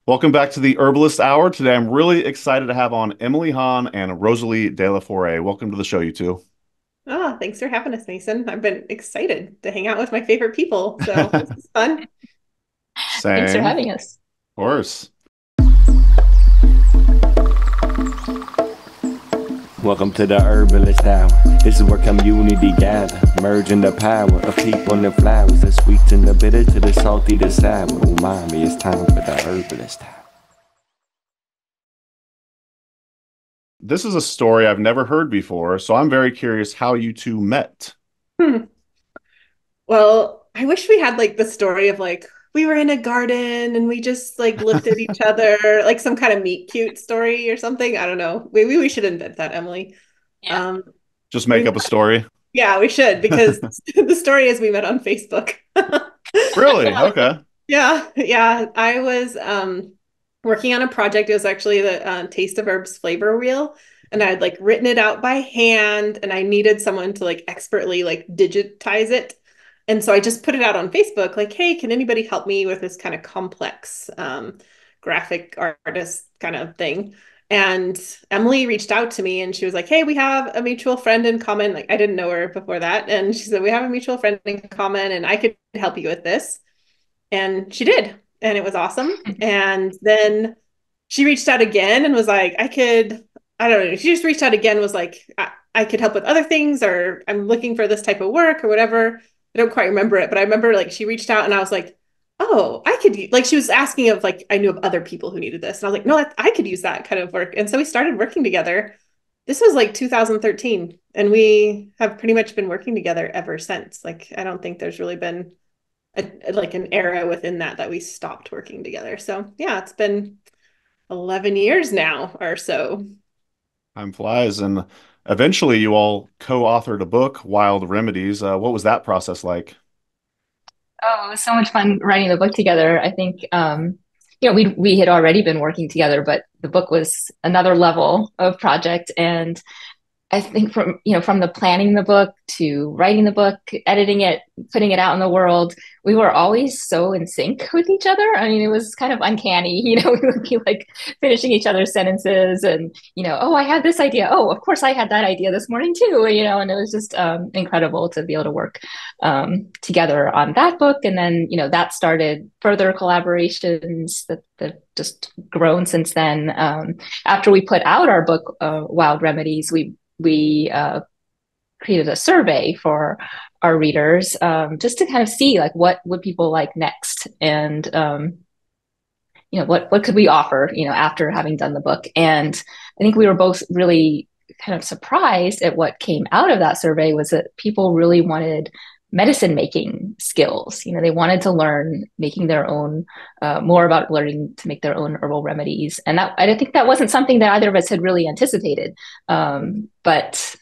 Welcome back to the Herbalist Hour. Today, I'm really excited to have on Emily Han and Rosalee de la Forêt. Welcome to the show, you two. Oh, thanks for having us, Mason. I've been excited to hang out with my favorite people. So this is fun. Thanks for Same, of having us. course. Welcome to the Herbalist Hour. This is where community gather, merging the power of people and flowers, the sweet and the bitter to the salty, the sour. Umami, it's time for the Herbalist Hour. This is a story I've never heard before, so I'm very curious how you two met. Hmm. Well, I wish we had like the story of like we were in a garden and we just like looked at each other, like some kind of meet cute story or something. I don't know. Maybe we should invent that, Emily. Yeah. Um, Just we make up a story. yeah, we should because the story is we met on Facebook. Really? Okay. Yeah. I was working on a project. It was actually the Taste of Herbs flavor wheel. And I had like written it out by hand and I needed someone to like expertly like digitize it. And so I just put it out on Facebook, like, hey, can anybody help me with this kind of complex graphic artist kind of thing? And Emily reached out to me and she was like, hey, we have a mutual friend in common. Like I didn't know her before that. And she said, we have a mutual friend in common and I could help you with this. And she did. And it was awesome. And then she reached out again and was like, I don't know. She just reached out again, was like, I could help with other things, or I'm looking for this type of work or whatever. I don't quite remember it, but I remember like she reached out and I was like, oh, I could, like, she was asking of like, I knew of other people who needed this. And I was like, no, I could use that kind of work. And so we started working together. This was like 2013, and we have pretty much been working together ever since. Like, I don't think there's really been like an era within that we stopped working together. So yeah, it's been 11 years now or so. Time flies. And eventually, you all co-authored a book, Wild Remedies. What was that process like? Oh, it was so much fun writing the book together. I think we had already been working together, but the book was another level of project. And I think from the planning the book to writing the book, editing it, putting it out in the world, we were always so in sync with each other. I mean, it was kind of uncanny, we would be like finishing each other's sentences and, oh, I had this idea. Oh, of course I had that idea this morning too, and it was just incredible to be able to work together on that book. And then, that started further collaborations that just grown since then. After we put out our book, Wild Remedies, we created a survey for our readers, just to kind of see like what would people like next, and what could we offer after having done the book. And I think we were both really kind of surprised at what came out of that survey was that people really wanted medicine making skills. They wanted to learn making their own, more about learning to make their own herbal remedies. And that, I think that wasn't something that either of us had really anticipated. But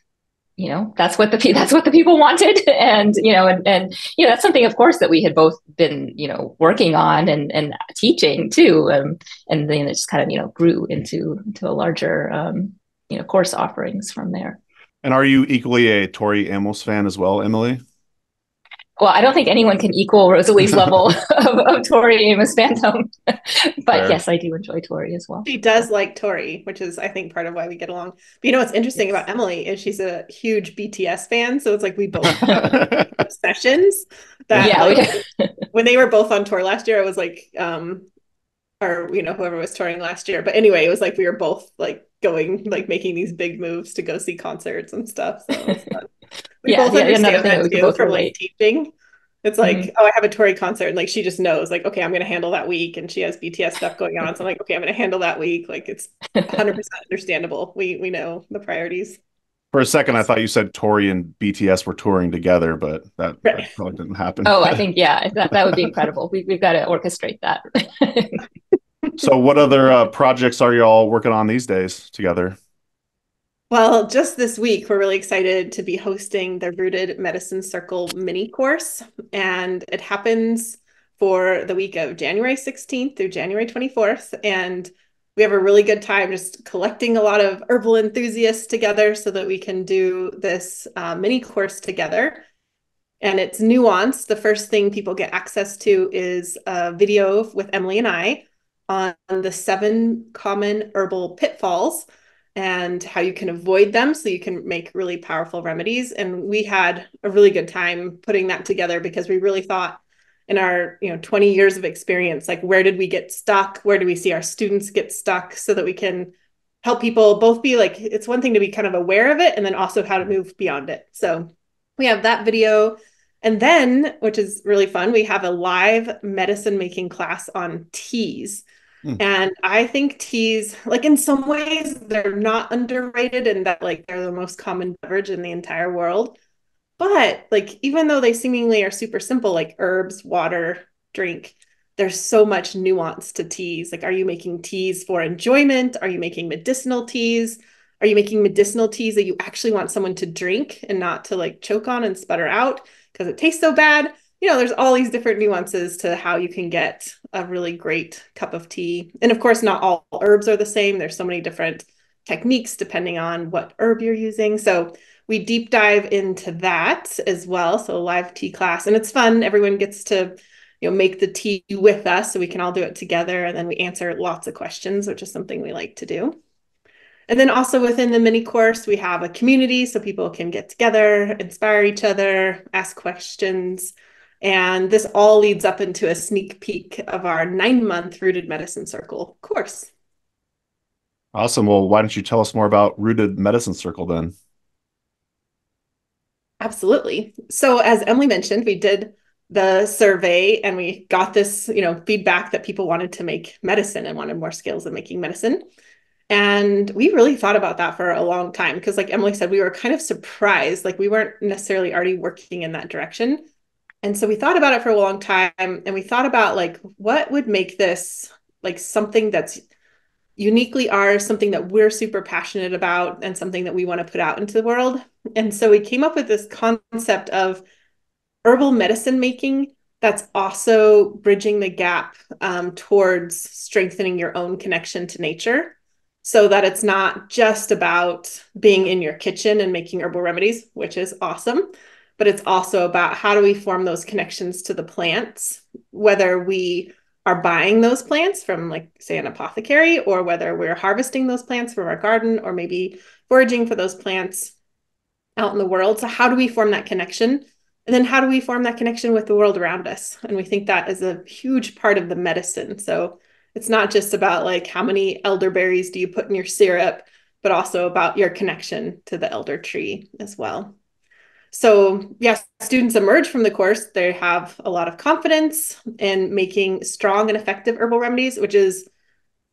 that's what the people wanted. And, that's something, of course, that we had both been, working on and teaching too. And then it just kind of, grew into a larger, course offerings from there. And are you equally a Tori Amos fan as well, Emily? Well, I don't think anyone can equal Rosalee's level of Tori Amos fandom, but Fair. yes, I do enjoy Tori as well. She does like Tori, which is, I think, part of why we get along. But what's interesting Yes. about Emily is she's a huge BTS fan. So it's like we both have obsessions that, Yeah, like, when they were both on tour last year, I was like, or, whoever was touring last year. But anyway, it was like we were both like going, like making these big moves to go see concerts and stuff. So it was fun. We both yeah, another understand thing that that we could too both from like relate. teaching. It's like, Mhm. oh, I have a Tori concert, and like she just knows, like, okay, I'm gonna handle that week, and she has BTS stuff going on, so I'm like, okay, I'm gonna handle that week. Like it's 100% understandable. We know the priorities. For a second, I Yes. thought you said Tori and BTS were touring together, but that Right. probably didn't happen. Oh, I think, yeah, that would be incredible. We've got to orchestrate that. So, what other projects are y'all working on these days together? Well, just this week, we're really excited to be hosting the Rooted Medicine Circle mini course, and it happens for the week of January 16th through January 24th. And we have a really good time just collecting a lot of herbal enthusiasts together so that we can do this mini course together. And it's nuanced. The first thing people get access to is a video with Emily and I on the 7 common herbal pitfalls and how you can avoid them so you can make really powerful remedies. And we had a really good time putting that together because we really thought in our 20 years of experience, like where did we get stuck? Where do we see our students get stuck so that we can help people both be like, it's one thing to be kind of aware of it and then also how to move beyond it. So we have that video. And then, which is really fun, we have a live medicine making class on teas. And I think teas, like in some ways, they're not underrated in that like they're the most common beverage in the entire world. But like even though they seemingly are super simple, like herbs, water, drink, there's so much nuance to teas. Like, are you making teas for enjoyment? Are you making medicinal teas? Are you making medicinal teas that you actually want someone to drink and not to like choke on and sputter out because it tastes so bad? There's all these different nuances to how you can get a really great cup of tea. And of course, not all herbs are the same. There's so many different techniques depending on what herb you're using. So we deep dive into that as well. So a live tea class, and it's fun. Everyone gets to, make the tea with us so we can all do it together. And then we answer lots of questions, which is something we like to do. And then also within the mini course, we have a community so people can get together, inspire each other, ask questions. And this all leads up into a sneak peek of our 9-month Rooted Medicine Circle course. Awesome. Well, why don't you tell us more about Rooted Medicine Circle then? Absolutely. So as Emily mentioned, we did the survey and we got this, feedback that people wanted to make medicine and wanted more skills in making medicine. And we really thought about that for a long time because like Emily said, we were kind of surprised, like we weren't necessarily already working in that direction. And so we thought about it for a long time and we thought about like, what would make this like something that's uniquely ours, something that we're super passionate about and something that we want to put out into the world. And so we came up with this concept of herbal medicine making that's also bridging the gap towards strengthening your own connection to nature so that it's not just about being in your kitchen and making herbal remedies, which is awesome, but it's also about how do we form those connections to the plants, whether we are buying those plants from like say an apothecary or whether we're harvesting those plants from our garden or maybe foraging for those plants out in the world. So how do we form that connection? And then how do we form that connection with the world around us? And we think that is a huge part of the medicine. So it's not just about like how many elderberries do you put in your syrup, but also about your connection to the elder tree as well. So yes, students emerge from the course. They have a lot of confidence in making strong and effective herbal remedies, which is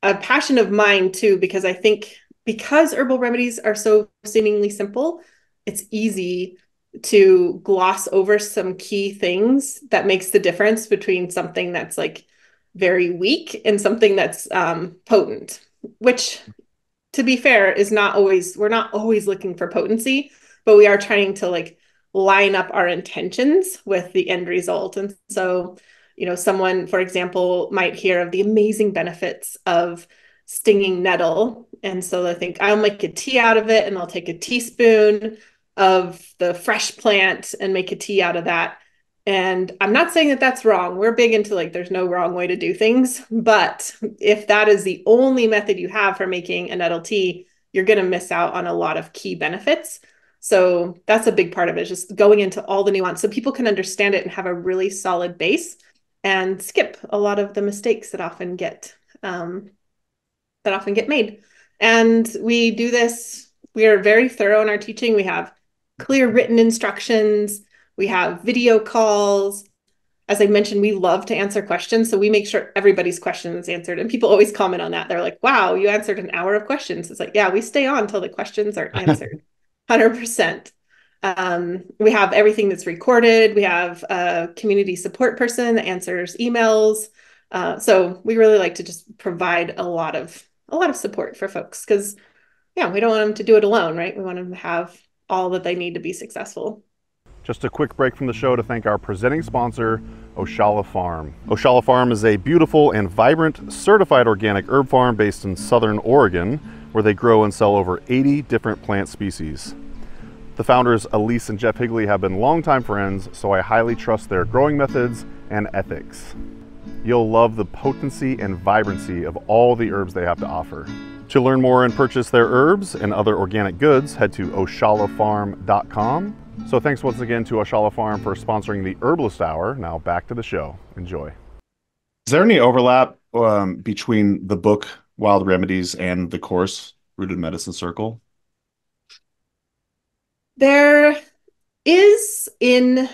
a passion of mine too, because I think because herbal remedies are so seemingly simple, it's easy to gloss over some key things that makes the difference between something that's like very weak and something that's potent, which to be fair is not always, we're not always looking for potency, but we are trying to like line up our intentions with the end result. And so, someone, for example, might hear of the amazing benefits of stinging nettle. And so they think I'll make a tea out of it and I'll take a teaspoon of the fresh plant and make a tea out of that. And I'm not saying that that's wrong. We're big into like, there's no wrong way to do things. But if that is the only method you have for making a nettle tea, you're going to miss out on a lot of key benefits. So that's a big part of it, just going into all the nuance so people can understand it and have a really solid base and skip a lot of the mistakes that often get made. And we do this, we are very thorough in our teaching. We have clear written instructions. We have video calls. As I mentioned, we love to answer questions. So we make sure everybody's question is answered. And people always comment on that. They're like, wow, you answered an hour of questions. It's like, yeah, we stay on until the questions are answered. 100%. We have everything that's recorded. We have a community support person that answers emails. So we really like to just provide a lot of support for folks because, yeah, we don't want them to do it alone, right? We want them to have all that they need to be successful. Just a quick break from the show to thank our presenting sponsor, Oshala Farm. Oshala Farm is a beautiful and vibrant certified organic herb farm based in Southern Oregon, where they grow and sell over 80 different plant species. The founders, Elise and Jeff Higley, have been longtime friends, so I highly trust their growing methods and ethics. You'll love the potency and vibrancy of all the herbs they have to offer. To learn more and purchase their herbs and other organic goods, head to oshalafarm.com. So thanks once again to Oshala Farm for sponsoring the Herbalist Hour. Now back to the show. Enjoy. Is there any overlap between the book Wild Remedies and the course Rooted Medicine Circle? There is in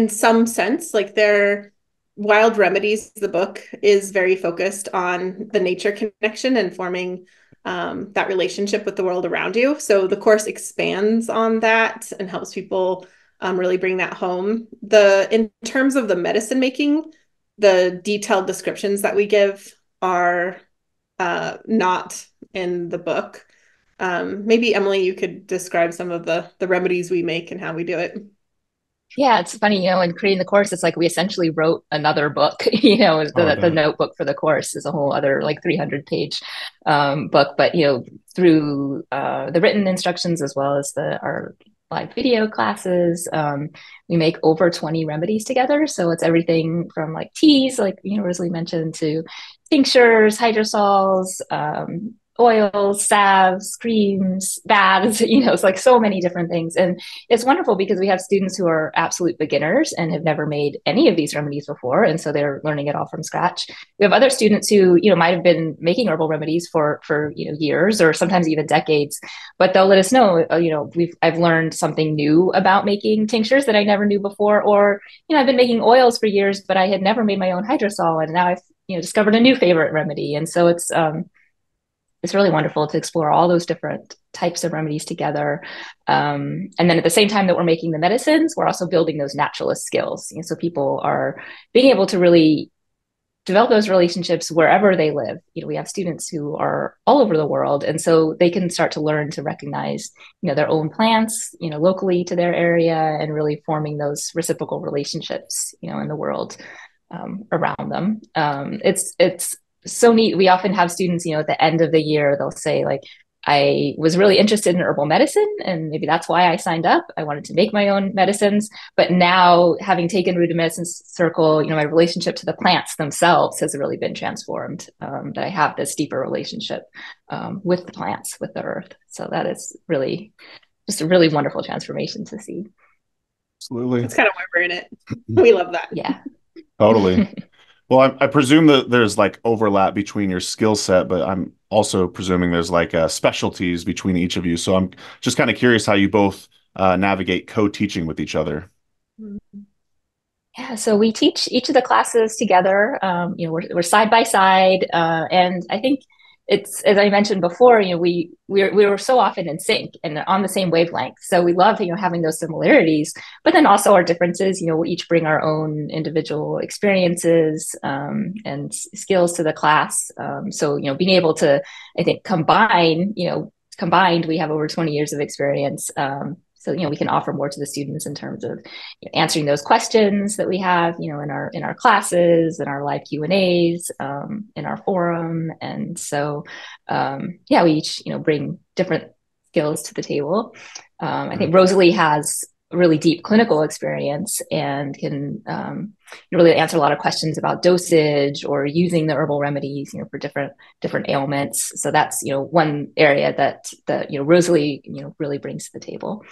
some sense, like their Wild Remedies, the book is very focused on the nature connection and forming that relationship with the world around you. So the course expands on that and helps people really bring that home. In terms of the medicine making, the detailed descriptions that we give are not in the book. Maybe Emily, you could describe some of the remedies we make and how we do it. Yeah, it's funny, in creating the course, it's like we essentially wrote another book. The notebook for the course is a whole other like 300-page book. But through the written instructions as well as our live video classes, we make over 20 remedies together. So it's everything from like teas, like Rosalee mentioned, to tinctures, hydrosols, oils, salves, creams, baths, it's like so many different things. And it's wonderful because we have students who are absolute beginners and have never made any of these remedies before. And so they're learning it all from scratch. We have other students who, might have been making herbal remedies for years or sometimes even decades, but they'll let us know, I've learned something new about making tinctures that I never knew before, or, I've been making oils for years, but I had never made my own hydrosol. And now I've, discovered a new favorite remedy. And so it's really wonderful to explore all those different types of remedies together. And then at the same time that we're making the medicines, we're also building those naturalist skills. So people are being able to really develop those relationships wherever they live. We have students who are all over the world. And so they can start to learn to recognize, their own plants, locally to their area, and really forming those reciprocal relationships, in the world around them. It's so neat. We often have students, at the end of the year, they'll say like, I was really interested in herbal medicine and maybe that's why I signed up. I wanted to make my own medicines, but now having taken Rooted Medicine Circle, my relationship to the plants themselves has really been transformed. That I have this deeper relationship with the plants, with the earth. So that is really just a really wonderful transformation to see. Absolutely. That's kind of why we're in it. We love that. Yeah. Totally. Well, I presume that there's like overlap between your skill set, but I'm also presuming there's like specialties between each of you. So I'm just kind of curious how you both navigate co-teaching with each other. Yeah, so we teach each of the classes together. We're side by side, and I think it's, as I mentioned before, we were so often in sync and on the same wavelength. So we love, having those similarities, but then also our differences. We each bring our own individual experiences and skills to the class. So being able to, I think, combined, we have over 20 years of experience. So we can offer more to the students in terms of answering those questions that we have, in our classes, in our live Q&As, in our forum, and so we each bring different skills to the table. I think Rosalee has really deep clinical experience and can really answer a lot of questions about dosage or using the herbal remedies, for different ailments. So that's one area that Rosalee really brings to the table.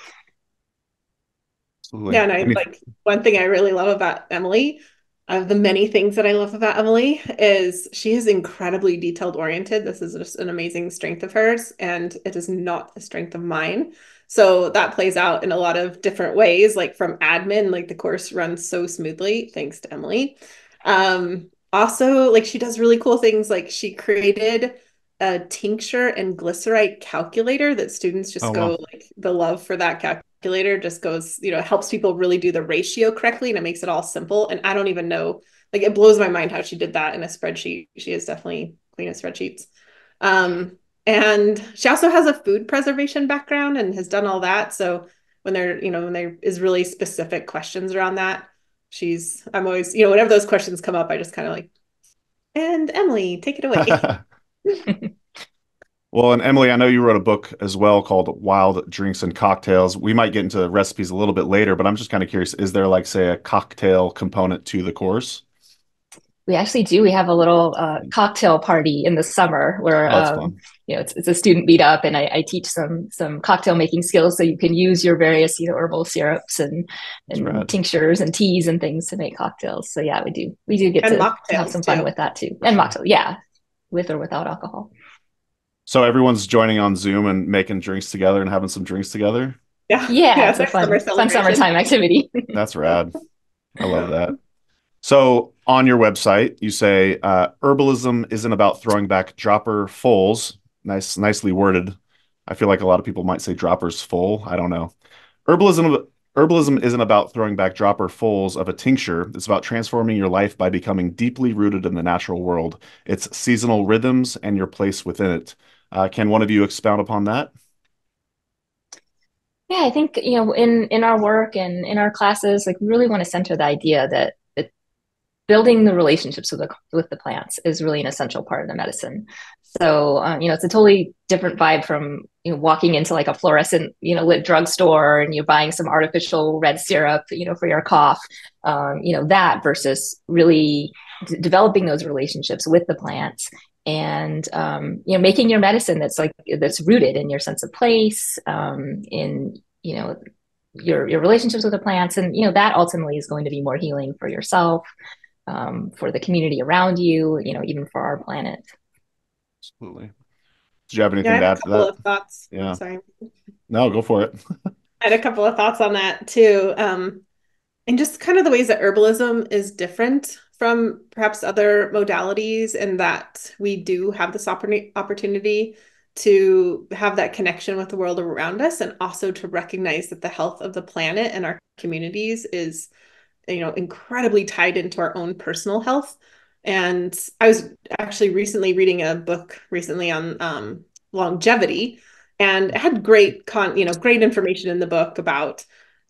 Absolutely. Yeah, and I like one thing I really love about Emily, of the many things that I love about Emily, is she is incredibly detailed oriented. This is just an amazing strength of hers, and it is not a strength of mine. So that plays out in a lot of different ways, like from admin, like the course runs so smoothly thanks to Emily. Also, like she does really cool things, like she created a tincture and glycerite calculator that students just like the love for that calculator just goes, helps people really do the ratio correctly, and it makes it all simple. And I don't even know, like it blows my mind how she did that in a spreadsheet. She is definitely queen of spreadsheets. And she also has a food preservation background and has done all that. So when there is really specific questions around that, I'm always, whenever those questions come up, I just kind of like, and Emily, take it away. Well, and Emily, I know you wrote a book as well called Wild Drinks and Cocktails. We might get into recipes a little bit later, but I'm just kind of curious, is there like, say, a cocktail component to the course? We actually do. We have a little cocktail party in the summer where Oh, that's fun. it's a student meetup, and I teach some cocktail making skills so you can use your various herbal syrups and tinctures and teas and things to make cocktails. So yeah, we do get And to have mocktails some fun too. with that too, and mocktail, yeah, with or without alcohol. So everyone's joining on Zoom and making drinks together and having some drinks together. Yeah, Yeah, it's it's a like summer fun celebration. summertime activity. That's rad. I love that. So on your website, you say herbalism isn't about throwing back dropper fulls. Nicely worded. I feel like a lot of people might say droppers full. I don't know. Herbalism isn't about throwing back dropper fulls of a tincture. It's about transforming your life by becoming deeply rooted in the natural world, its seasonal rhythms, and your place within it. Can one of you expound upon that? Yeah, I think, in our work and in our classes, like we really want to center the idea that building the relationships with the plants is really an essential part of the medicine. So, it's a totally different vibe from, walking into like a fluorescent, lit drugstore and you're buying some artificial red syrup, for your cough, that versus really developing those relationships with the plants and, making your medicine that's rooted in your sense of place, in, your relationships with the plants. And, that ultimately is going to be more healing for yourself, for the community around you, even for our planet. Absolutely. Did you have Yeah, I anything to have a add to couple that? of thoughts. Yeah. Sorry. No, go for it. I had a couple of thoughts on that too. And just kind of the ways that herbalism is different from perhaps other modalities, and that we do have this opportunity to have that connection with the world around us, and also to recognize that the health of the planet and our communities is, incredibly tied into our own personal health. And I was actually recently reading a book on longevity, and it had great information in the book about,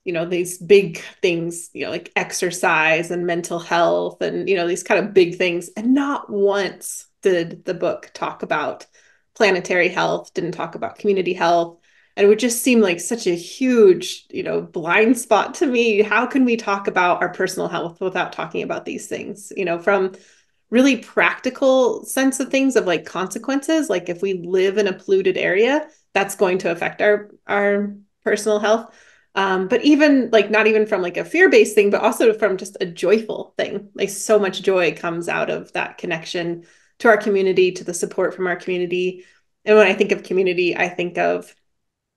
these big things, like exercise and mental health and, these kind of big things. And not once did the book talk about planetary health, didn't talk about community health. And it would just seem like such a huge, blind spot to me. How can we talk about our personal health without talking about these things, from really practical sense of things, of like consequences? Like if we live in a polluted area, that's going to affect our personal health. But even like, not even from like a fear-based thing, but also from just a joyful thing. Like so much joy comes out of that connection to our community, to the support from our community. And when I think of community, I think of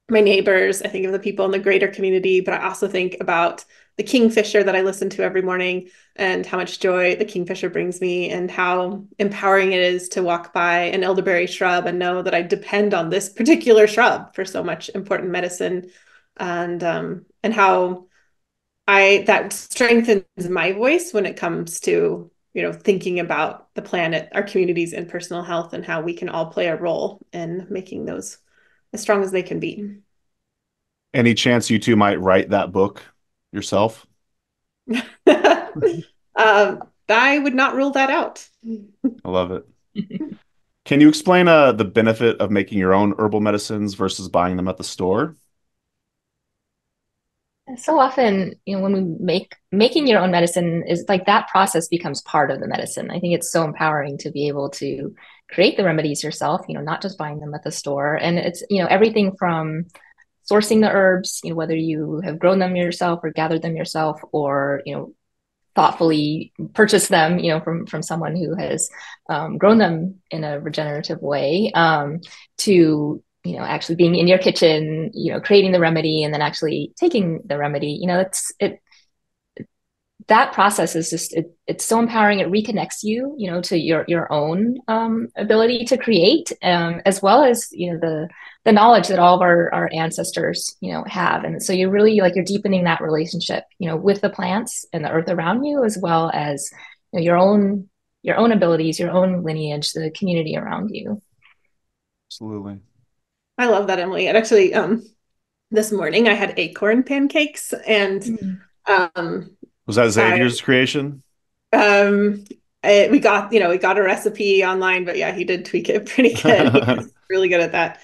my neighbors, I think of the people in the greater community, but I also think about the kingfisher that I listen to every morning, and how much joy the kingfisher brings me, and how empowering it is to walk by an elderberry shrub and know that I depend on this particular shrub for so much important medicine. And how that strengthens my voice when it comes to, thinking about the planet, our communities, and personal health, and how we can all play a role in making those as strong as they can be. Any chance you two might write that book yourself? I would not rule that out. I love it. Can you explain the benefit of making your own herbal medicines versus buying them at the store? So often, when we making your own medicine is like that process becomes part of the medicine. I think it's so empowering to be able to create the remedies yourself, not just buying them at the store. And it's, everything from sourcing the herbs, whether you have grown them yourself or gathered them yourself, or, thoughtfully purchase them, from someone who has grown them in a regenerative way, to actually being in your kitchen, creating the remedy and then actually taking the remedy. That process is just, it's so empowering. It reconnects you, to your own ability to create, as well as, the knowledge that all of our ancestors, have. And so you're really you're deepening that relationship, with the plants and the earth around you, as well as, your own abilities, your own lineage, the community around you. Absolutely. I love that, Emily. And actually, this morning I had acorn pancakes, and was that Xavier's creation? We got a recipe online, but yeah, he did tweak it pretty good. He's really good at that.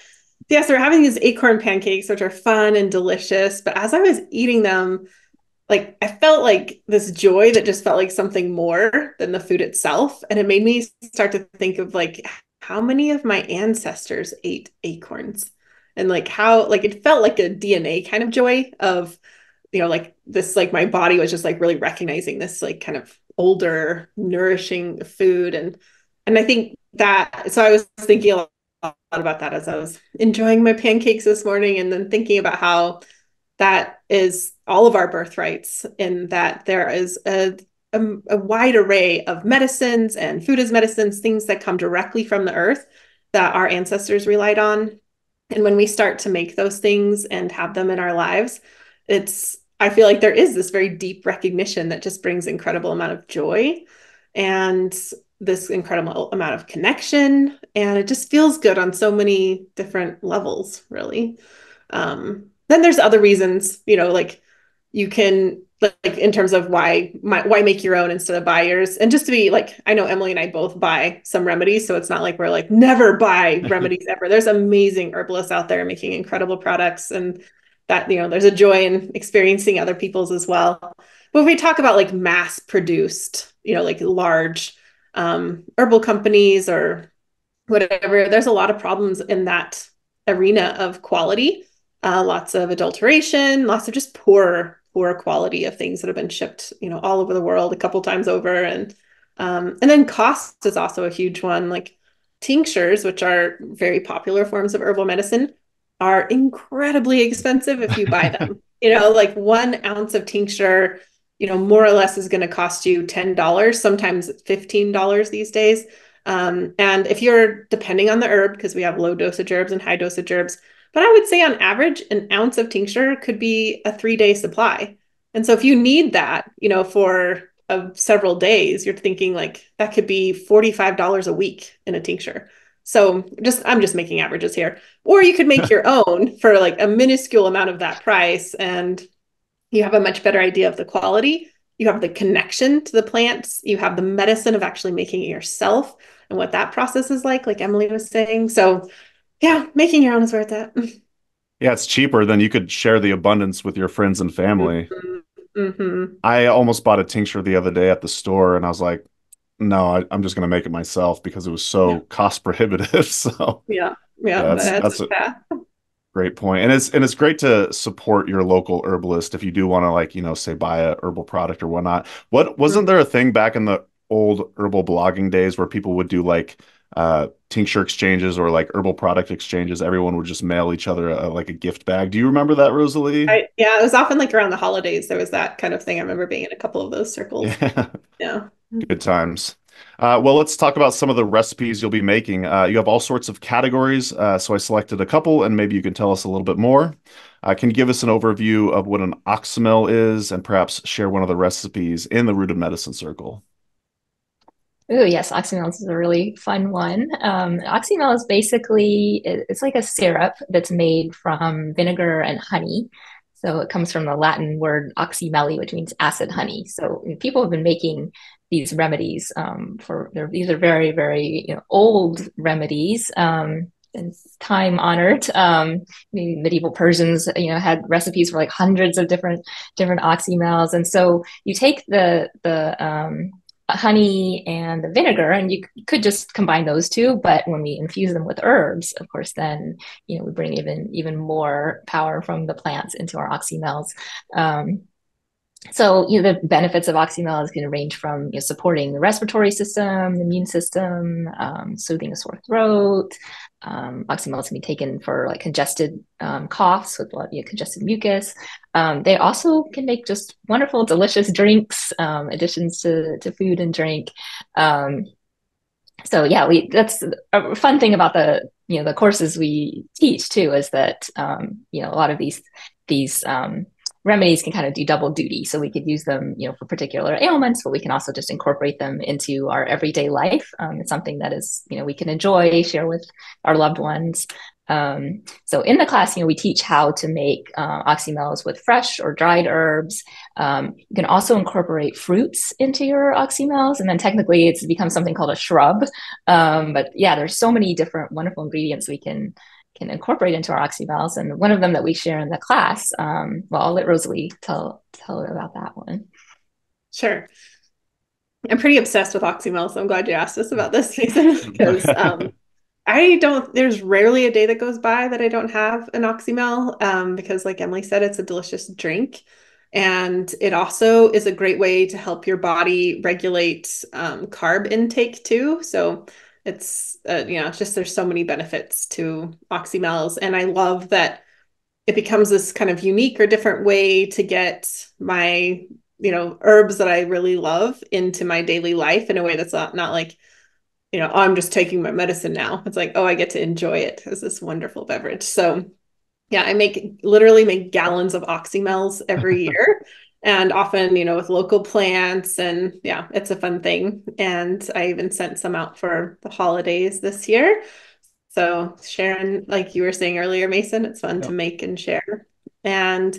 Yeah, so we're having these acorn pancakes, which are fun and delicious. But as I was eating them, like I felt like this joy that just felt like something more than the food itself. And it made me start to think of like how many of my ancestors ate acorns, and like how like it felt like a DNA kind of joy of, like this, like my body was just like really recognizing this like kind of older, nourishing food. And I think that, so I was thinking a lot about that as I was enjoying my pancakes this morning, and then thinking about how that is all of our birthrights, in that there is a wide array of medicines and food as medicines, things that come directly from the earth that our ancestors relied on. And when we start to make those things and have them in our lives, I feel like there is this very deep recognition that just brings incredible amount of joy and this incredible amount of connection. And it just feels good on so many different levels, really. Then there's other reasons, like you can, like in terms of why make your own instead of buy yours. And just to be like, I know Emily and I both buy some remedies, so it's not like we're like never buy remedies ever. There's amazing herbalists out there making incredible products, and that, there's a joy in experiencing other people's as well. But when we talk about like mass produced, like large herbal companies or whatever, there's a lot of problems in that arena of quality. Lots of adulteration, lots of just poor quality of things that have been shipped, all over the world a couple times over. And then cost is also a huge one. Like tinctures, which are very popular forms of herbal medicine, are incredibly expensive if you buy them. Like 1 ounce of tincture, more or less is going to cost you $10, sometimes $15 these days. And if you're depending on the herb, because we have low dosage herbs and high dosage herbs, but I would say on average, an ounce of tincture could be a 3-day supply. And so if you need that, for several days, you're thinking like that could be $45 a week in a tincture. So I'm just making averages here. Or you could make your own for like a minuscule amount of that price, and you have a much better idea of the quality. You have the connection to the plants. You have the medicine of actually making it yourself and what that process is like Emily was saying. So yeah, making your own is where it's at. Yeah, it's cheaper than you could share the abundance with your friends and family. Mm-hmm. I almost bought a tincture the other day at the store, and I was like, no, I'm just going to make it myself because it was so cost prohibitive. So yeah, that's a great point. And it's great to support your local herbalist if you do want to, like, say buy a herbal product or whatnot. Wasn't there a thing back in the old herbal blogging days where people would do like tincture exchanges or like herbal product exchanges? Everyone would just mail each other like a gift bag. Do you remember that, Rosalee? Yeah, it was often like around the holidays. There was that kind of thing. I remember being in a couple of those circles. Yeah. Good times. Well, let's talk about some of the recipes you'll be making. You have all sorts of categories, so I selected a couple, and maybe you can tell us a little bit more. Can you give us an overview of what an oxymel is, and perhaps share one of the recipes in the Rooted Medicine Circle? Oh, yes, oxymel is a really fun one. Oxymel is basically, it's like a syrup that's made from vinegar and honey. So it comes from the Latin word oxymeli, which means acid honey. So people have been making these remedies these are very, very old remedies. And time honored. Medieval Persians, had recipes for like hundreds of different oxymels. And so you take the honey and the vinegar, and you could just combine those two. But when we infuse them with herbs, of course, then we bring even more power from the plants into our oxymels. So the benefits of oxymels can range from supporting the respiratory system, the immune system, soothing a sore throat. Oxymels can be taken for like congested coughs with congested mucus. They also can make just wonderful, delicious drinks, additions to food and drink. So yeah, that's a fun thing about the courses we teach too, is that a lot of these remedies can kind of do double duty. So we could use them, for particular ailments, but we can also just incorporate them into our everyday life. It's something that is, we can enjoy, share with our loved ones. So in the class, we teach how to make oxymels with fresh or dried herbs. You can also incorporate fruits into your oxymels, and then technically it's become something called a shrub. But yeah, there's so many different wonderful ingredients we can can incorporate into our oxymels. And one of them that we share in the class, well, I'll let Rosalee tell about that one. Sure. I'm pretty obsessed with oxymel, so I'm glad you asked us about this, Jason, because there's rarely a day that goes by that I don't have an oxymel, because like Emily said, it's a delicious drink. And it also is a great way to help your body regulate carb intake too. So it's, it's just, there's so many benefits to oxymels. And I love that it becomes this kind of unique or different way to get my, herbs that I really love into my daily life in a way that's not like, oh, I'm just taking my medicine now. It's like, oh, I get to enjoy it as this wonderful beverage. So yeah, I literally make gallons of oxymels every year, and often, with local plants, and yeah, it's a fun thing. And I even sent some out for the holidays this year. So sharing, like you were saying earlier, Mason, it's fun to make and share. And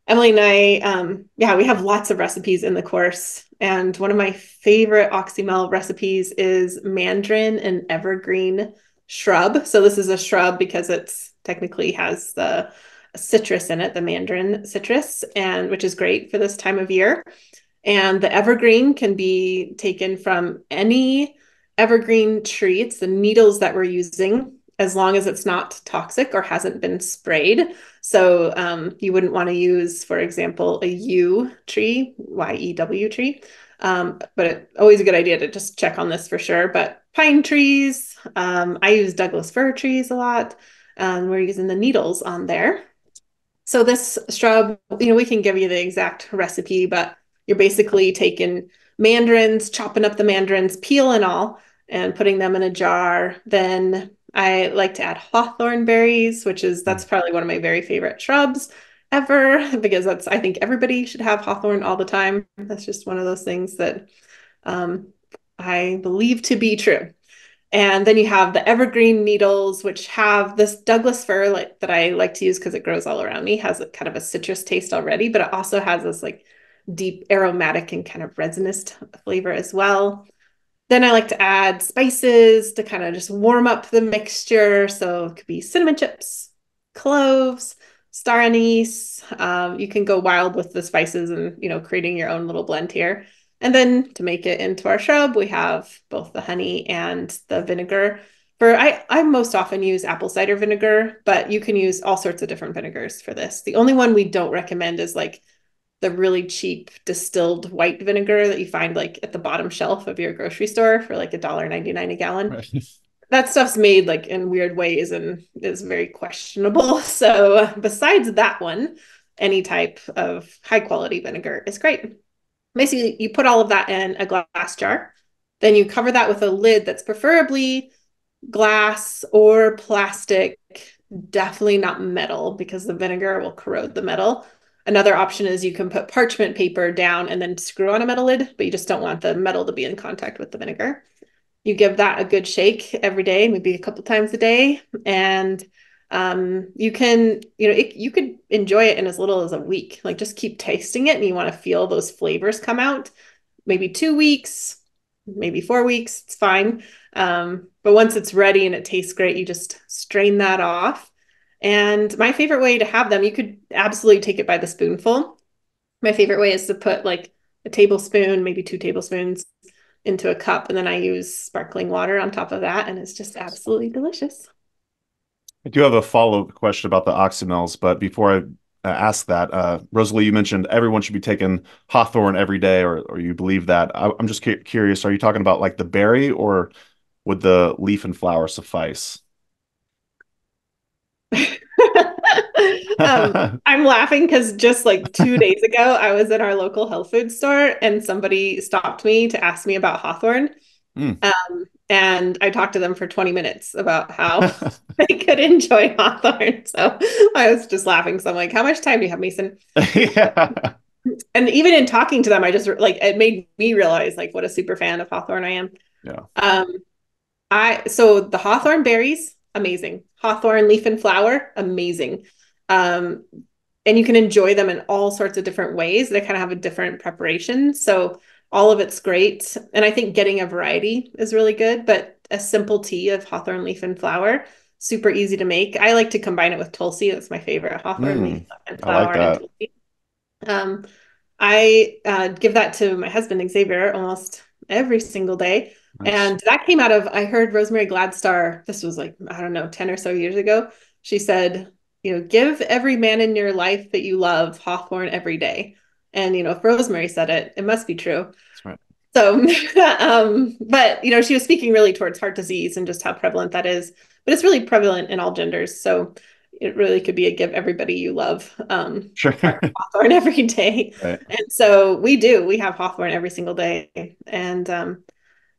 Emily and I, we have lots of recipes in the course. And one of my favorite oxymel recipes is mandarin and evergreen shrub. So this is a shrub because it's technically has the citrus in it, the mandarin citrus, and which is great for this time of year. And the evergreen can be taken from any evergreen tree. It's the needles that we're using, as long as it's not toxic or hasn't been sprayed. So you wouldn't want to use, for example, a yew tree, Y-E-W tree. But always a good idea to just check on this for sure. But pine trees, I use Douglas fir trees a lot. We're using the needles on there. So this shrub, we can give you the exact recipe, but you're basically taking mandarins, chopping up the mandarins, peel and all, and putting them in a jar. Then I like to add hawthorn berries, that's probably one of my very favorite shrubs ever, because I think everybody should have hawthorn all the time. That's just one of those things that I believe to be true. And then you have the evergreen needles, which have this Douglas fir that I like to use because it grows all around me, has kind of a citrus taste already, but it also has this like deep aromatic and kind of resinous flavor as well. Then I like to add spices to kind of just warm up the mixture. So it could be cinnamon chips, cloves, star anise. You can go wild with the spices and, creating your own little blend here. And then to make it into our shrub, we have both the honey and the vinegar. I most often use apple cider vinegar, but you can use all sorts of different vinegars for this. The only one we don't recommend is like the really cheap distilled white vinegar that you find like at the bottom shelf of your grocery store for like $1.99 a gallon. Right. That stuff's made like in weird ways and is very questionable. So besides that one, any type of high quality vinegar is great. Basically, you put all of that in a glass jar. Then you cover that with a lid that's preferably glass or plastic, definitely not metal, because the vinegar will corrode the metal. Another option is you can put parchment paper down and then screw on a metal lid, but you just don't want the metal to be in contact with the vinegar. You give that a good shake every day, maybe a couple times a day. And you can, you could enjoy it in as little as a week. Like just keep tasting it and you want to feel those flavors come out. Maybe 2 weeks, maybe 4 weeks, it's fine. But once it's ready and it tastes great, you just strain that off. And my favorite way to have them, you could absolutely take it by the spoonful. My favorite way is to put like a tablespoon, maybe 2 tablespoons into a cup. And then I use sparkling water on top of that. And it's just absolutely delicious. I do have a follow-up question about the oxymels, but before I ask that, Rosalee, you mentioned everyone should be taking hawthorn every day, or you believe that. I'm just curious, are you talking about like the berry, or would the leaf and flower suffice? I'm laughing because just like 2 days ago, I was in our local health food store and somebody stopped me to ask me about hawthorn. And I talked to them for 20 minutes about how they could enjoy hawthorn. So I was just laughing. So I'm like, how much time do you have, Mason? Yeah. And even in talking to them, I just like, it made me realize like what a super fan of hawthorn I am. Yeah. So the hawthorn berries, amazing. Hawthorn leaf and flower, amazing. And you can enjoy them in all sorts of different ways. They kind of have a different preparation. So all of it's great. And I think getting a variety is really good, but a simple tea of hawthorn leaf and flower super easy to make. I like to combine it with Tulsi. That's my favorite, Hawthorn leaf and I like flower and that. Tulsi. I give that to my husband Xavier almost every single day. Nice. And that came out of, I heard Rosemary Gladstar, this was like, I don't know, 10 or so years ago. She said, give every man in your life that you love Hawthorn every day. And, if Rosemary said it, it must be true. That's right. So, but, she was speaking really towards heart disease and just how prevalent that is. But it's really prevalent in all genders. So it really could be a give everybody you love Sure. Hawthorn every day. Right. And so we have Hawthorn every single day. And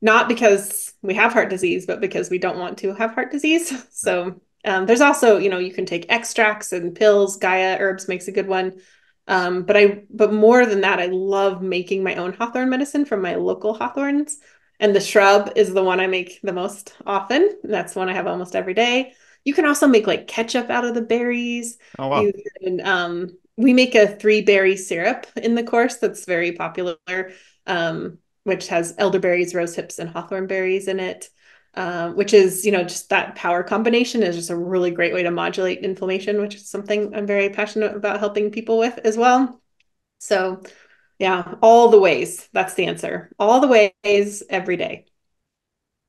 not because we have heart disease, but because we don't want to have heart disease. So there's also, you can take extracts and pills. Gaia Herbs makes a good one. But more than that, I love making my own Hawthorn medicine from my local Hawthorns. And the shrub is the one I make the most often. That's one I have almost every day. You can also make like ketchup out of the berries. Oh, wow. You can, we make a 3-berry syrup in the course that's very popular, which has elderberries, rose hips, and hawthorn berries in it, which is, just that power combination is just a really great way to modulate inflammation, which is something I'm very passionate about helping people with as well. So yeah, all the ways. That's the answer. All the ways every day.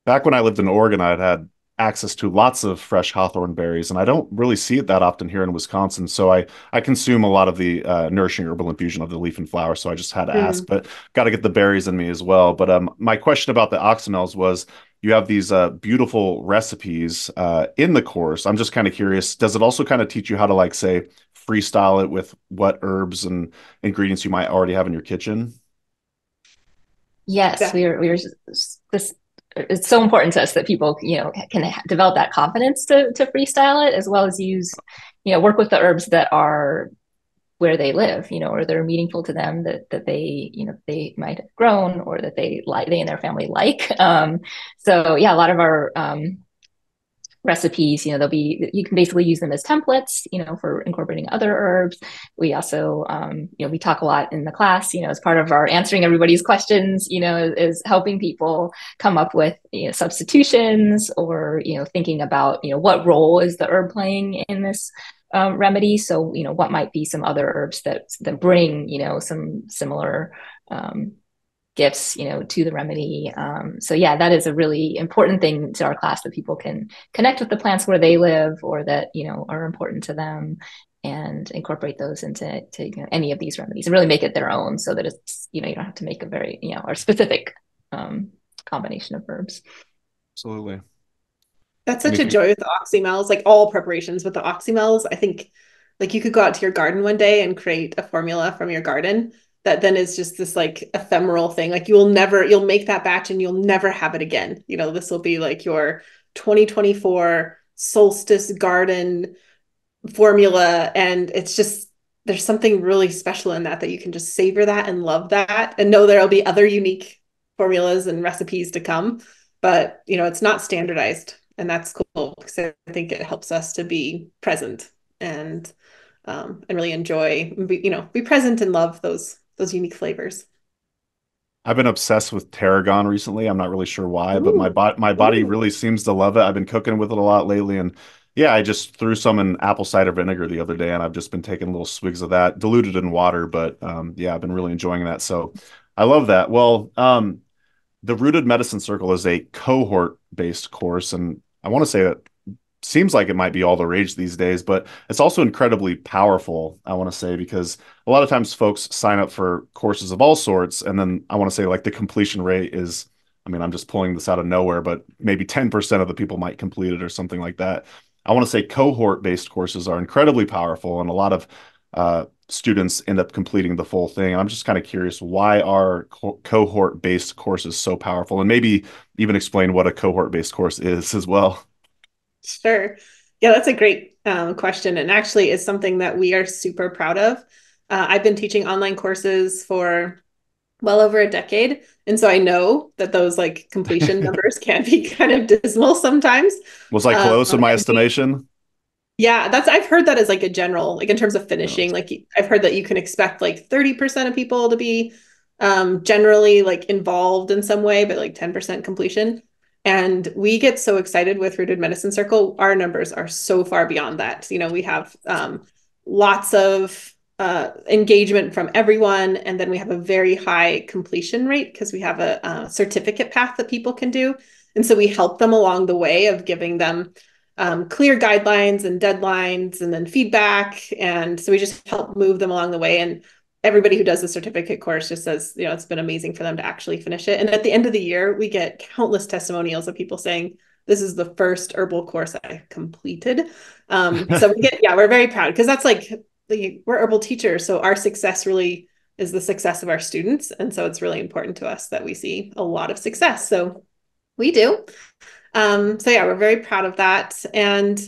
Back when I lived in Oregon, I'd had access to lots of fresh hawthorn berries, and I don't really see it that often here in Wisconsin. So I consume a lot of the nourishing herbal infusion of the leaf and flower. So I just had to ask, but got to get the berries in me as well. But my question about the oxymels was, you have these beautiful recipes in the course. I'm just kind of curious, does it also kind of teach you how to, like, say, freestyle it with what herbs and ingredients you might already have in your kitchen? Yes, we're this. It's so important to us that people, can develop that confidence to freestyle it, as well as use, work with the herbs that are where they live, or they're meaningful to them, that they, they might have grown, or that they and their family like. So yeah, a lot of our recipes, you can basically use them as templates, for incorporating other herbs. We also, we talk a lot in the class, as part of our answering everybody's questions, is helping people come up with, substitutions, or, thinking about, what role is the herb playing in this remedy. So, what might be some other herbs that bring, some similar gifts, to the remedy. So yeah, that is a really important thing to our class, that people can connect with the plants where they live, or that, are important to them, and incorporate those into any of these remedies, and really make it their own, so that it's, you don't have to make a very, or specific combination of herbs. Absolutely. That's such a joy with the oxymels, like all preparations with the oxymels. I think like you could go out to your garden one day and create a formula from your garden that then is just this like ephemeral thing. Like you'll make that batch and you'll never have it again. This will be like your 2024 solstice garden formula. And it's just, there's something really special in that you can just savor that and love that and know there'll be other unique formulas and recipes to come. But, it's not standardized, and that's cool, because I think it helps us to be present and really enjoy, be present and love those unique flavors. I've been obsessed with Teragon recently. I'm not really sure why, but my body really seems to love it. I've been cooking with it a lot lately, and yeah, I just threw some in apple cider vinegar the other day, and I've just been taking little swigs of that, diluted in water. But yeah, I've been really enjoying that. So I love that. Well, the Rooted Medicine Circle is a cohort-based course, and I want to say that seems like it might be all the rage these days, but it's also incredibly powerful, I want to say, because a lot of times folks sign up for courses of all sorts, and then I want to say, like, the completion rate is, I mean, I'm just pulling this out of nowhere, but maybe 10% of the people might complete it or something like that. I want to say cohort-based courses are incredibly powerful, and a lot of students end up completing the full thing. And I'm just kind of curious, why are cohort-based courses so powerful? And maybe even explain what a cohort-based course is as well. Sure. Yeah, that's a great question. And actually is something that we are super proud of. I've been teaching online courses for well over a decade. And so I know that those like completion numbers can be kind of dismal sometimes. Was I close in my estimation? Yeah, I've heard that as like a general, like in terms of finishing, like I've heard that you can expect like 30% of people to be generally like involved in some way, but like 10% completion. And we get so excited with Rooted Medicine Circle. Our numbers are so far beyond that. You know, we have lots of engagement from everyone. And then we have a very high completion rate because we have a certificate path that people can do. And so we help them along the way of giving them clear guidelines and deadlines and then feedback. And so we just help move them along the way. And everybody who does the certificate course just says, you know, it's been amazing for them to actually finish it. And at the end of the year, we get countless testimonials of people saying, this is the first herbal course I completed. So we get, yeah, we're very proud because that's like, we're herbal teachers. So our success really is the success of our students. And so it's really important to us that we see a lot of success. So we do. So yeah, we're very proud of that. And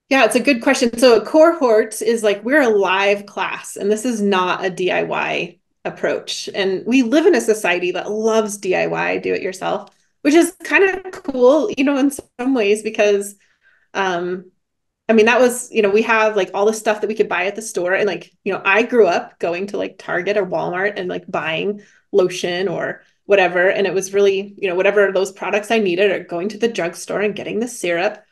yeah, it's a good question. So a cohort is like, we're a live class, and this is not a DIY approach. And we live in a society that loves DIY, do it yourself, which is kind of cool, you know, in some ways, because, I mean, that was, you know, we have like all the stuff that we could buy at the store. And like, you know, I grew up going to like Target or Walmart and like buying lotion or whatever. And it was really, you know, whatever those products I needed, or going to the drugstore and getting the syrup.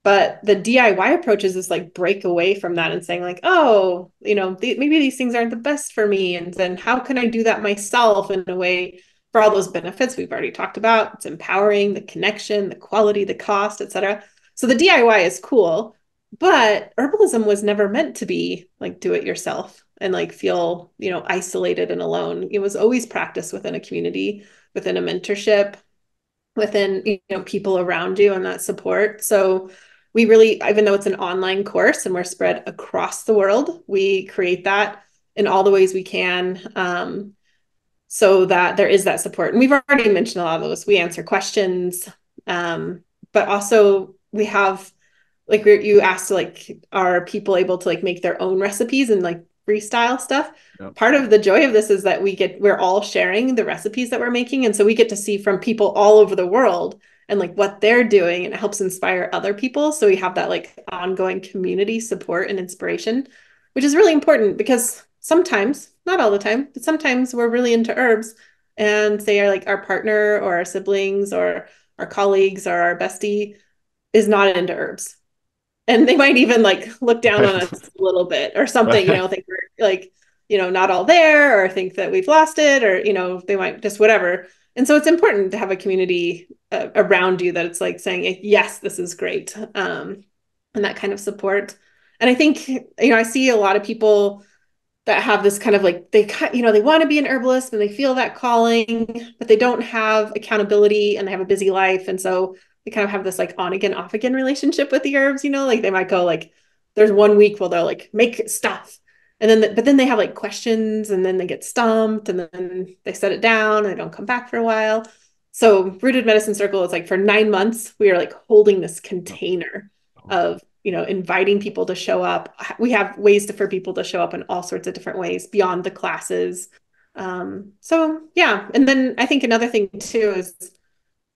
But the DIY approach is this like break away from that and saying like, oh, you know, maybe these things aren't the best for me. And then how can I do that myself in a way for all those benefits we've already talked about? It's empowering, the connection, the quality, the cost, etc. So the DIY is cool, but herbalism was never meant to be like do it yourself and like feel, you know, isolated and alone. It was always practiced within a community, within a mentorship, within, you know, people around you and that support. So we really, even though it's an online course and we're spread across the world, we create that in all the ways we can, so that there is that support. And we've already mentioned a lot of those. We answer questions, but also we have, like you asked, like, are people able to like make their own recipes and like freestyle stuff? Yep. Part of the joy of this is that we're all sharing the recipes that we're making. And so we get to see from people all over the world and like what they're doing, and it helps inspire other people. So we have that like ongoing community support and inspiration, which is really important because sometimes, not all the time, but sometimes we're really into herbs and say our partner or our siblings or our colleagues or our bestie is not into herbs. And they might even like look down on us a little bit or something, you know, think we're like, you know, not all there, or think that we've lost it, or, you know, they might just whatever. And so it's important to have a community around you that it's like saying, yes, this is great. And that kind of support. And I think, you know, I see a lot of people that have this kind of like, they want to be an herbalist and they feel that calling, but they don't have accountability and they have a busy life. And so they kind of have this like on again, off again relationship with the herbs, you know, like they might go like, there's 1 week where they'll like make stuff. And then, but then they have like questions, and then they get stumped, and then they set it down and they don't come back for a while. So Rooted Medicine Circle is like for 9 months, we are like holding this container of, you know, inviting people to show up. We have ways for people to show up in all sorts of different ways beyond the classes. So yeah. And then I think another thing too is,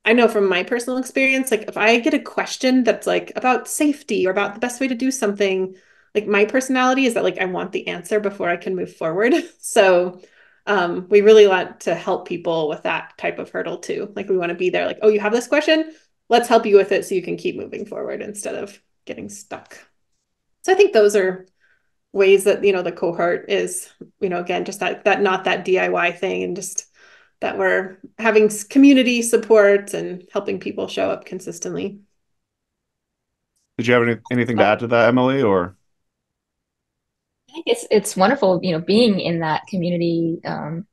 I know from my personal experience, like if I get a question that's like about safety or about the best way to do something, like my personality is that like I want the answer before I can move forward. So we really want to help people with that type of hurdle too. Like we want to be there like, oh, you have this question, let's help you with it so you can keep moving forward instead of getting stuck. So I think those are ways that, you know, the cohort is, you know, again, just that not that DIY thing, and just that we're having community support and helping people show up consistently. Did you have anything to add to that, Emily, or? I think it's wonderful, you know, being in that community,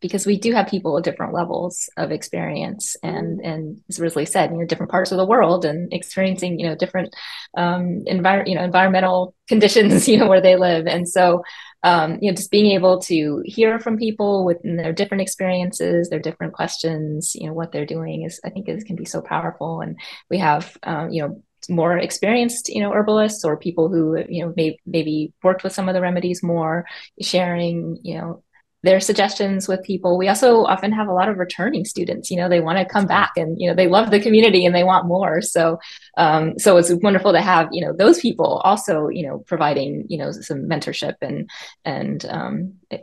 because we do have people at different levels of experience, and as Rosalee said, you know, different parts of the world and experiencing, you know, different environmental conditions, you know, where they live, and so you know, just being able to hear from people within their different experiences, their different questions, you know, what they're doing I think can be so powerful. And we have you know, more experienced, you know, herbalists or people who, you know, maybe worked with some of the remedies more, sharing, you know, their suggestions with people. We also often have a lot of returning students, you know, they want to come back, and, you know, they love the community and they want more. So, so it's wonderful to have, you know, those people also, you know, providing, you know, some mentorship and,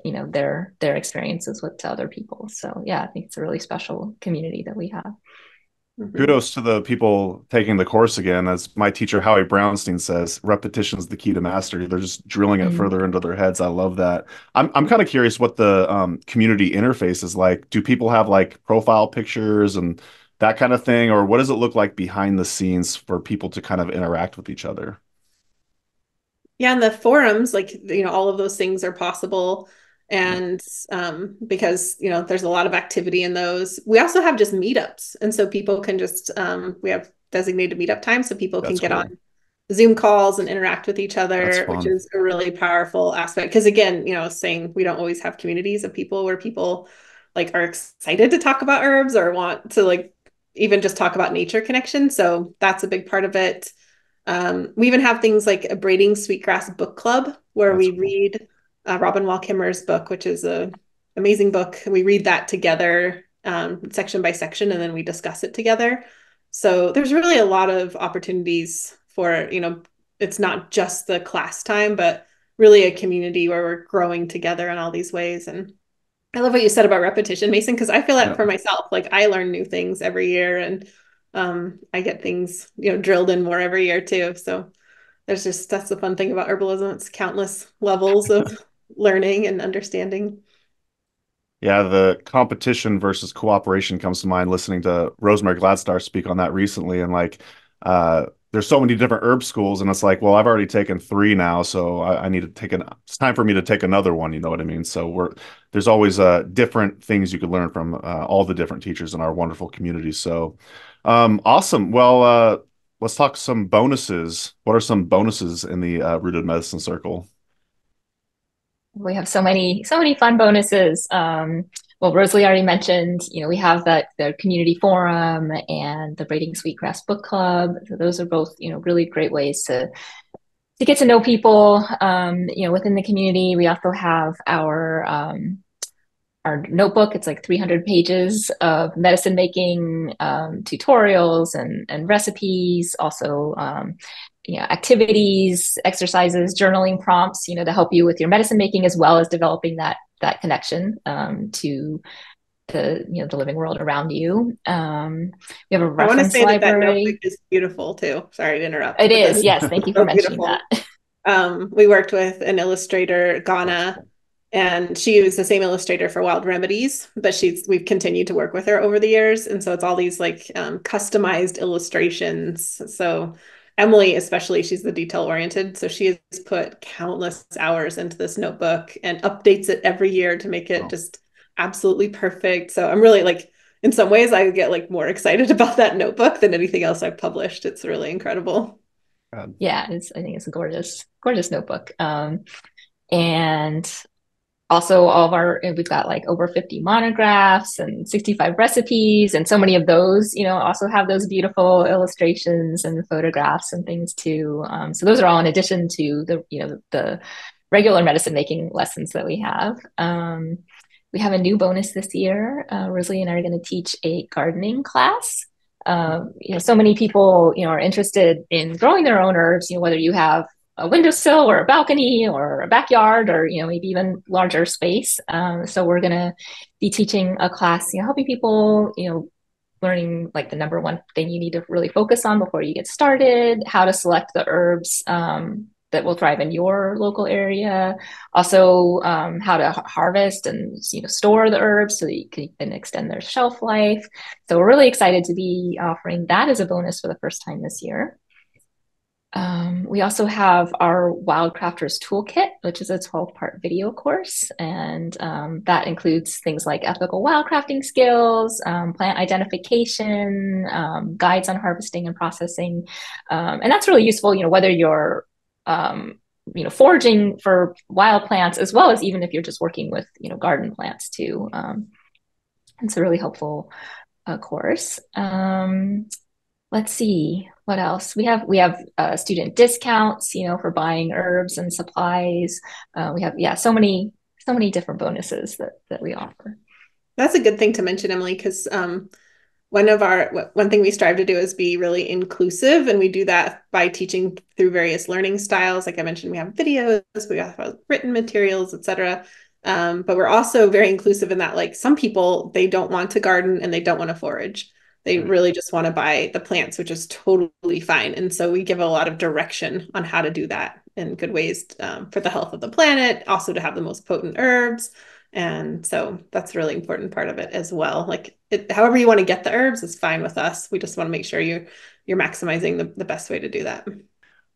you know, their experiences with other people. So yeah, I think it's a really special community that we have. Kudos to the people taking the course again. As my teacher, Howie Brownstein, says, repetition is the key to mastery. They're just drilling it Mm. further into their heads. I love that. I'm kind of curious what the community interface is like. Do people have like profile pictures and that kind of thing? Or what does it look like behind the scenes for people to kind of interact with each other? Yeah, and the forums, like, all of those things are possible. And because, there's a lot of activity in those. We also have just meetups. And so people can just, we have designated meetup time so people can That's get cool. on Zoom calls and interact with each That's other, which fun. is a really powerful aspect. Because again, saying we don't always have communities of people where people like are excited to talk about herbs or want to like even just talk about nature connection. So that's a big part of it. We even have things like a braiding sweetgrass book club where That's we cool. read Robin Wall Kimmerer's book, which is a amazing book. We read that together, section by section, and then we discuss it together. So there's really a lot of opportunities for, it's not just the class time, but really a community where we're growing together in all these ways. And I love what you said about repetition, Mason, because I feel that Yeah. for myself. Like I learn new things every year and I get things, drilled in more every year too. So that's the fun thing about herbalism. It's countless levels of learning and understanding. Yeah, the competition versus cooperation comes to mind listening to Rosemary Gladstar speak on that recently. And like, there's so many different herb schools, and it's like, well, I've already taken three now, so I need to it's time for me to take another one. You know what I mean? So there's always different things you could learn from all the different teachers in our wonderful community. So, awesome. Well, let's talk some bonuses. What are some bonuses in the Rooted Medicine Circle? We have so many fun bonuses. Well, Rosalie already mentioned, we have the community forum and the Braiding Sweetgrass book club. So those are both, really great ways to get to know people, within the community. We also have our notebook. It's like 300 pages of medicine making tutorials and recipes, also activities, exercises, journaling prompts, to help you with your medicine making as well as developing that connection to the living world around you. We have a I want to reference say that notebook library. is beautiful too. Sorry to interrupt, It but is, that's yes. Thank you for so mentioning beautiful. that. We worked with an illustrator, That's Ghana, cool. and she was the same illustrator for Wild Remedies, but we've continued to work with her over the years. And so it's all these like customized illustrations. So Emily, especially, she's the detail oriented. So she has put countless hours into this notebook and updates it every year to make it Oh, just absolutely perfect. So I'm really like, in some ways, I get like more excited about that notebook than anything else I've published. It's really incredible. God. Yeah, I think it's a gorgeous notebook. And also we've got like over 50 monographs and 65 recipes, and so many of those, also have those beautiful illustrations and photographs and things too. So those are all in addition to the regular medicine making lessons that we have. We have a new bonus this year. Rosalie and I are going to teach a gardening class. So many people, are interested in growing their own herbs, whether you have a windowsill or a balcony or a backyard or, maybe even larger space. So we're going to be teaching a class, helping people, learning like the number one thing you need to really focus on before you get started, how to select the herbs that will thrive in your local area. Also, how to harvest and store the herbs so that you can extend their shelf life. So we're really excited to be offering that as a bonus for the first time this year. We also have our Wildcrafters Toolkit, which is a 12-part video course. And that includes things like ethical wildcrafting skills, plant identification, guides on harvesting and processing. And that's really useful, whether you're foraging for wild plants, as well as even if you're just working with, garden plants too. It's a really helpful course. Let's see what else we have student discounts, for buying herbs and supplies. We have so many different bonuses that we offer. That's a good thing to mention, Emily, because one thing we strive to do is be really inclusive, and we do that by teaching through various learning styles. Like I mentioned, we have videos, we have written materials, etc. But we're also very inclusive in that, like some people, they don't want to garden and they don't want to forage. They really just want to buy the plants, which is totally fine. And so we give a lot of direction on how to do that in good ways for the health of the planet, also to have the most potent herbs. And so that's a really important part of it as well. Like however you want to get the herbs is fine with us. We just want to make sure you're maximizing the best way to do that.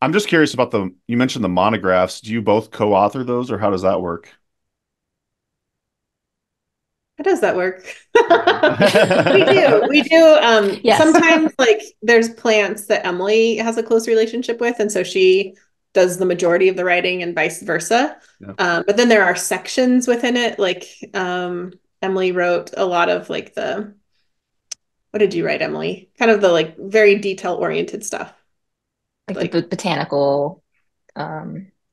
I'm just curious about you mentioned the monographs. Do you both co-author those, or how does that work? How does that work? We do. Yes. Sometimes like there's plants that Emily has a close relationship with, and so she does the majority of the writing and vice versa. Yeah. But then there are sections within it. Like Emily wrote a lot of like what did you write, Emily? Kind of the like very detail oriented stuff. Like the botanical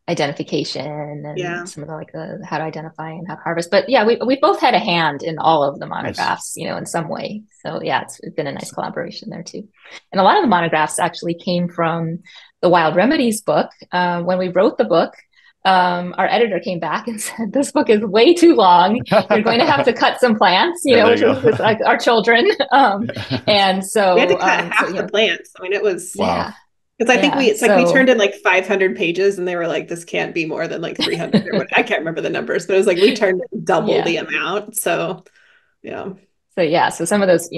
identification and some of the how to identify and how to harvest. But yeah, we both had a hand in all of the monographs, nice. In some way. So yeah, it's been a nice collaboration there too. And a lot of the monographs actually came from the Wild Remedies book. When we wrote the book, our editor came back and said, "This book is way too long. You're going to have to cut some plants," which was like our children. And so we had to cut half the plants. I mean, it was wow. Because I think we turned in like 500 pages and they were like, this can't be more than like 300 or what. I can't remember the numbers, but it was like we turned in double the amount. So, yeah. So some of those,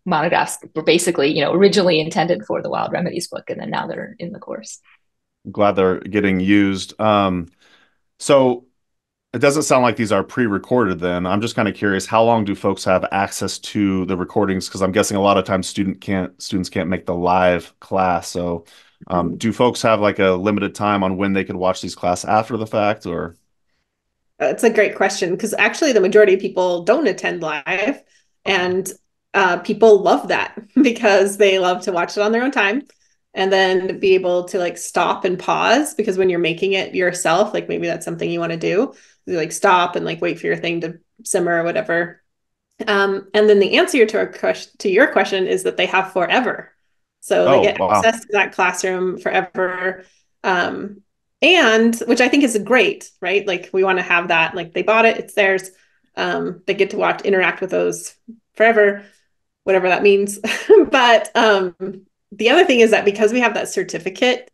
monographs were basically, originally intended for the Wild Remedies book, and then now they're in the course. I'm glad they're getting used. So it doesn't sound like these are pre-recorded then. I'm just kind of curious, how long do folks have access to the recordings? Because I'm guessing a lot of times students can't make the live class. So do folks have like a limited time on when they can watch these classes after the fact, or? It's a great question, because actually the majority of people don't attend live, and people love that because they love to watch it on their own time and then be able to like stop and pause, because when you're making it yourself, like maybe that's something you want to do. You like stop and like wait for your thing to simmer or whatever. And then the answer to your question is that they have forever. So they get access to that classroom forever. And which I think is great, right? Like we want to have that, like they bought it, it's theirs. They get to interact with those forever, whatever that means. But the other thing is that because we have that certificate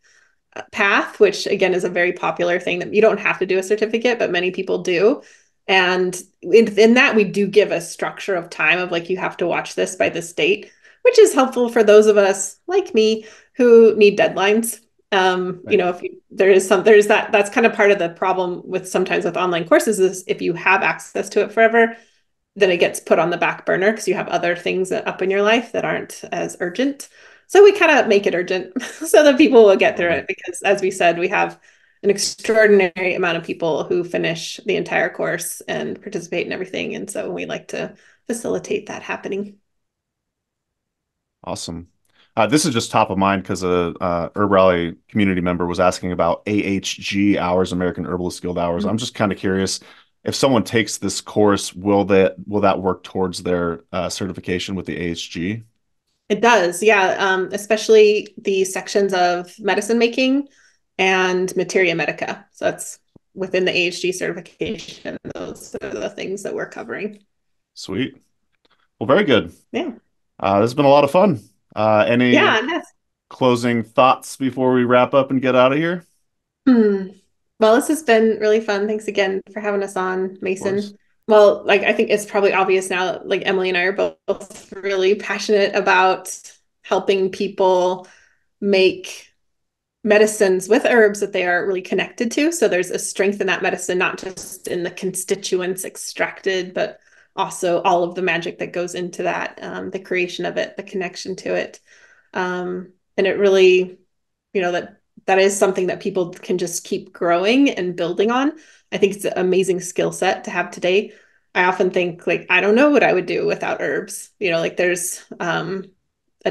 path, which again is a very popular thing, that you don't have to do a certificate, but many people do. And in that, we do give a structure of time of like, you have to watch this by this date, which is helpful for those of us like me who need deadlines. If there's that's kind of part of the problem with sometimes with online courses is if you have access to it forever, then it gets put on the back burner because you have other things up in your life that aren't as urgent. So we kind of make it urgent so that people will get through it, because as we said, we have an extraordinary amount of people who finish the entire course and participate in everything. And so we like to facilitate that happening. Awesome. This is just top of mind because a Herb Rally community member was asking about AHG hours, American Herbalist Guild hours. I'm just kind of curious, if someone takes this course, will that work towards their certification with the AHG? It does, yeah. Especially the sections of medicine making and materia medica. So that's within the AHG certification. Those are the things that we're covering. Sweet. Well, very good. Yeah. This has been a lot of fun. Any closing thoughts before we wrap up and get out of here? Well, this has been really fun. Thanks again for having us on, Mason. Well, like I think it's probably obvious now, like Emily and I are both really passionate about helping people make medicines with herbs that they are really connected to. So there's a strength in that medicine, not just in the constituents extracted, but also all of the magic that goes into that, the creation of it, the connection to it. And it really, that is something that people can just keep growing and building on. I think it's an amazing skill set to have today. I often think like, I don't know what I would do without herbs. Like there's a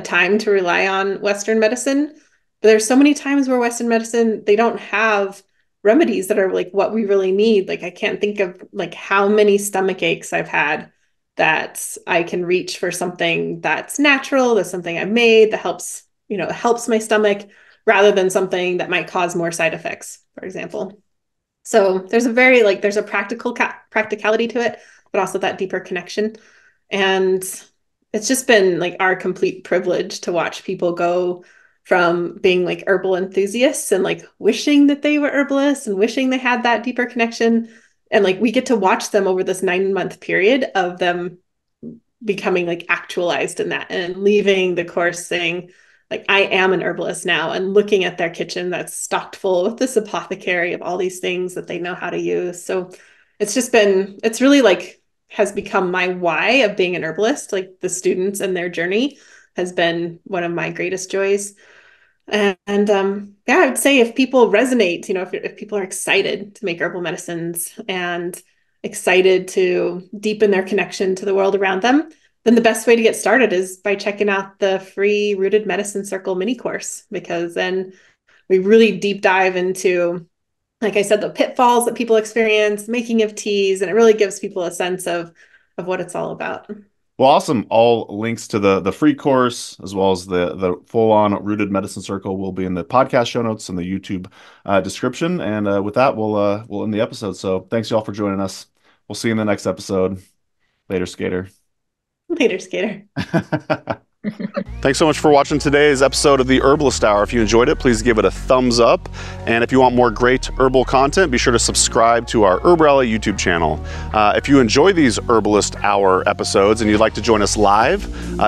time to rely on Western medicine, but there's so many times where Western medicine, they don't have remedies that are like what we really need. Like I can't think of like how many stomach aches I've had that I can reach for something that's natural, that's something I've made that helps, helps my stomach, rather than something that might cause more side effects, for example. So there's a practicality to it, but also that deeper connection. And it's just been like our complete privilege to watch people go from being like herbal enthusiasts and like wishing that they were herbalists and wishing they had that deeper connection. And like we get to watch them over this 9-month period of them becoming like actualized in that and leaving the course saying, like, I am an herbalist now, and looking at their kitchen that's stocked full with this apothecary of all these things that they know how to use. So it's really like has become my why of being an herbalist. Like the students and their journey has been one of my greatest joys. And yeah, I would say if people resonate, if people are excited to make herbal medicines and excited to deepen their connection to the world around them, then the best way to get started is by checking out the free Rooted Medicine Circle mini course, because then we really deep dive into, like I said, the pitfalls that people experience, making of teas, and it really gives people a sense of what it's all about. Well, awesome. All links to the free course as well as the full-on Rooted Medicine Circle will be in the podcast show notes and the YouTube description. And with that, we'll end the episode. So thanks y'all for joining us. We'll see you in the next episode. Later, Skater. Later, Skater. Thanks so much for watching today's episode of the Herbalist Hour. If you enjoyed it, please give it a thumbs up. And if you want more great herbal content, be sure to subscribe to our Herb Rally YouTube channel. If you enjoy these Herbalist Hour episodes and you'd like to join us live,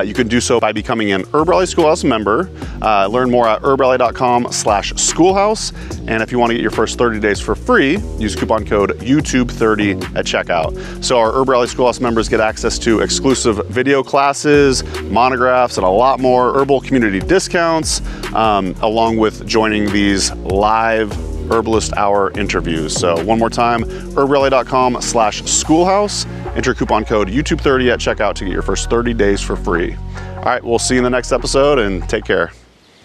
you can do so by becoming an Herb Rally Schoolhouse member. Learn more at herbrally.com/schoolhouse. And if you want to get your first 30 days for free, use coupon code YouTube30 at checkout. So our Herb Rally Schoolhouse members get access to exclusive video classes, monographs, and a lot more herbal community discounts, along with joining these live Herbalist Hour interviews. So one more time, herbrally.com/schoolhouse, enter coupon code YouTube30 at checkout to get your first 30 days for free. All right, we'll see you in the next episode, and take care.